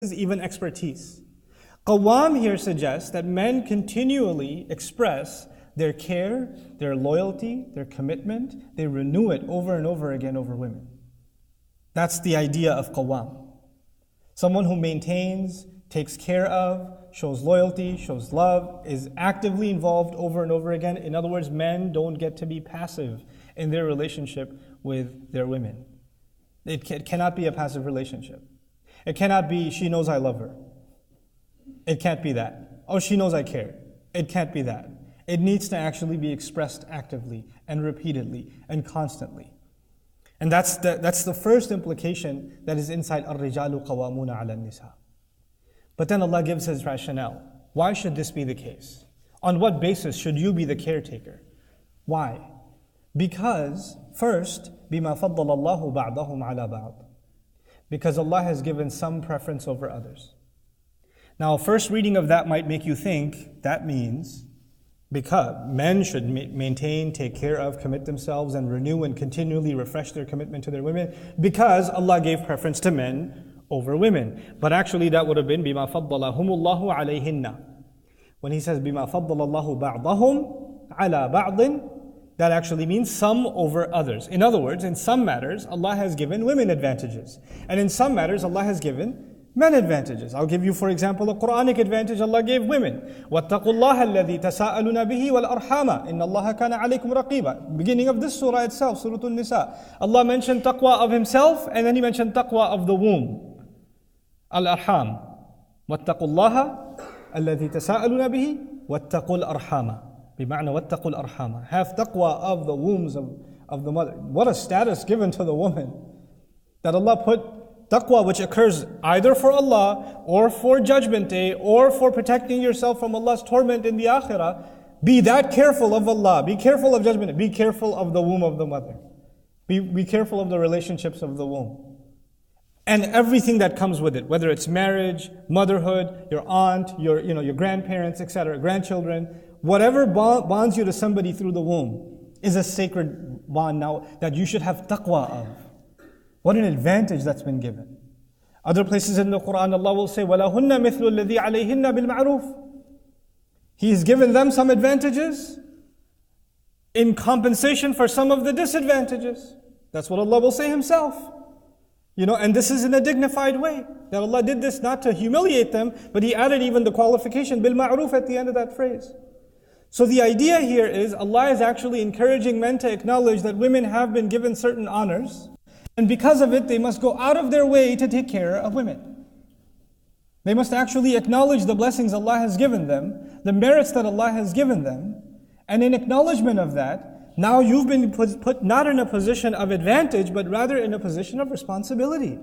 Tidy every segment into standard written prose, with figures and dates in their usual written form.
even expertise. Qawwam here suggests that men continually express their care, their loyalty, their commitment. They renew it over and over again over women. That's the idea of qawwam. Someone who maintains, takes care of, shows loyalty, shows love, is actively involved over and over again. In other words, men don't get to be passive in their relationship with their women. It cannot be a passive relationship. It cannot be, she knows I love her. It can't be that. Oh, she knows I care. It can't be that. It needs to actually be expressed actively and repeatedly and constantly. And that's the first implication that is inside الرِّجَالُ قَوَامُونَ عَلَى النِّسَاءِ. But then Allah gives His rationale. Why should this be the case? On what basis should you be the caretaker? Why? Because, first, بِمَا فَضَّلَ اللَّهُ بَعْضَهُمْ عَلَى بَعْضٍ. Because Allah has given some preference over others. Now, first reading of that might make you think that means because men should maintain, take care of, commit themselves, and renew and continually refresh their commitment to their women because Allah gave preference to men over women. But actually that would have been بِمَا فَضَّلَهُمُ اللَّهُ عَلَيْهِنَّ. When He says بِمَا فَضَّلَ اللَّهُ بَعْضَهُمْ عَلَى بَعْضٍ, that actually means some over others. In other words, in some matters, Allah has given women advantages. And in some matters, Allah has given men advantages. I'll give you, for example, a Quranic advantage Allah gave women. وَاتَّقُوا اللَّهَ الَّذِي تَسَاءَلُونَ بِهِ وَالْأَرْحَامَ إِنَّ اللَّهَ كَانَ عَلَيْكُمْ رَقِيبًا. Beginning of this surah itself, Surah An-Nisa. Allah mentioned taqwa of Himself and then He mentioned taqwa of the womb. Al-Arham. وَاتَّقُوا اللَّهَ الَّذِي تَسَاءَلُونَ بِهِ وَاتَّقُوا الْأَرْحَامَ. بمعنى وَاتَّقُوا الْأَرْحَامَ. Have taqwa of the wombs of the mother. What a status given to the woman. That Allah put taqwa, which occurs either for Allah or for Judgment Day or for protecting yourself from Allah's torment in the Akhirah. Be that careful of Allah. Be careful of Judgment Day. Be careful of the womb of the mother. Be careful of the relationships of the womb. And everything that comes with it, whether it's marriage, motherhood, your aunt, your grandparents, etc., grandchildren, whatever bonds you to somebody through the womb is a sacred bond now that you should have taqwa of. What an advantage that's been given. Other places in the Quran, Allah will say, وَلَهُنَّ مِثْلُ الَّذِي عَلَيْهِنَّ بِالْمَعْرُوفِ. He's given them some advantages in compensation for some of the disadvantages. That's what Allah will say Himself. And this is in a dignified way. That Allah did this not to humiliate them, but He added even the qualification, بِالْمَعْرُوفِ, at the end of that phrase. So the idea here is Allah is actually encouraging men to acknowledge that women have been given certain honors, and because of it, they must go out of their way to take care of women. They must actually acknowledge the blessings Allah has given them, the merits that Allah has given them, and in acknowledgement of that, now you've been put not in a position of advantage, but rather in a position of responsibility.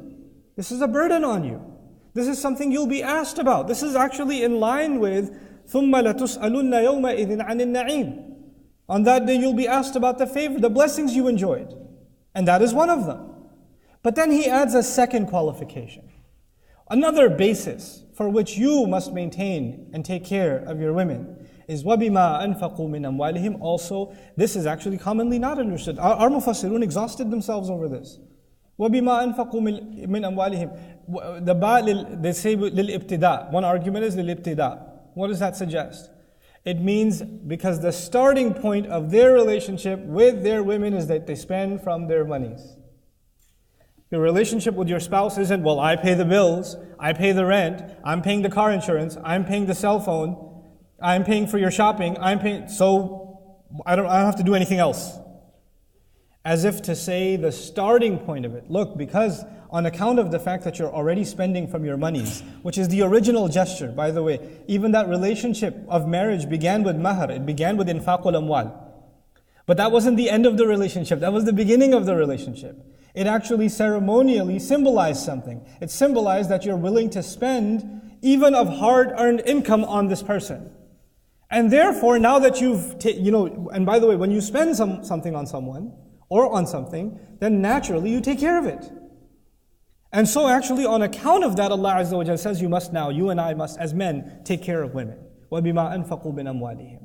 This is a burden on you. This is something you'll be asked about. This is actually in line with ثُمَّ لَتُسْأَلُنَّ يَوْمَئِذٍ عَنِ النَّعِيمِ. On that day you'll be asked about the favor, the blessings you enjoyed. And that is one of them. But then He adds a second qualification. Another basis for which you must maintain and take care of your women is وَبِمَا أَنْفَقُوا مِنْ أَمْوَالِهِمْ. Also, this is actually commonly not understood. Our Mufassirun exhausted themselves over this. وَبِمَا أَنْفَقُوا مِنْ أَمْوَالِهِمْ. The ba, they say لِلْإِبْتِدَاء. One argument is لِلْإِبْتِدَاء. What does that suggest? It means because the starting point of their relationship with their women is that they spend from their monies. Your relationship with your spouse isn't, well, I pay the bills, I pay the rent, I'm paying the car insurance, I'm paying the cell phone, I'm paying for your shopping, so I don't have to do anything else. As if to say the starting point of it. Look, because on account of the fact that you're already spending from your monies, which is the original gesture, by the way, even that relationship of marriage began with mahar, it began with infaqul amwal. But that wasn't the end of the relationship, that was the beginning of the relationship. It actually ceremonially symbolized something. It symbolized that you're willing to spend even of hard-earned income on this person. And therefore, now that and by the way, when you spend something on someone, or on something, then naturally you take care of it. And so actually on account of that, Allah Azza wa Jalla says you and I must, as men, take care of women. وَبِمَا أَنْفَقُوا مِنْ أَمْوَالِهِمْ.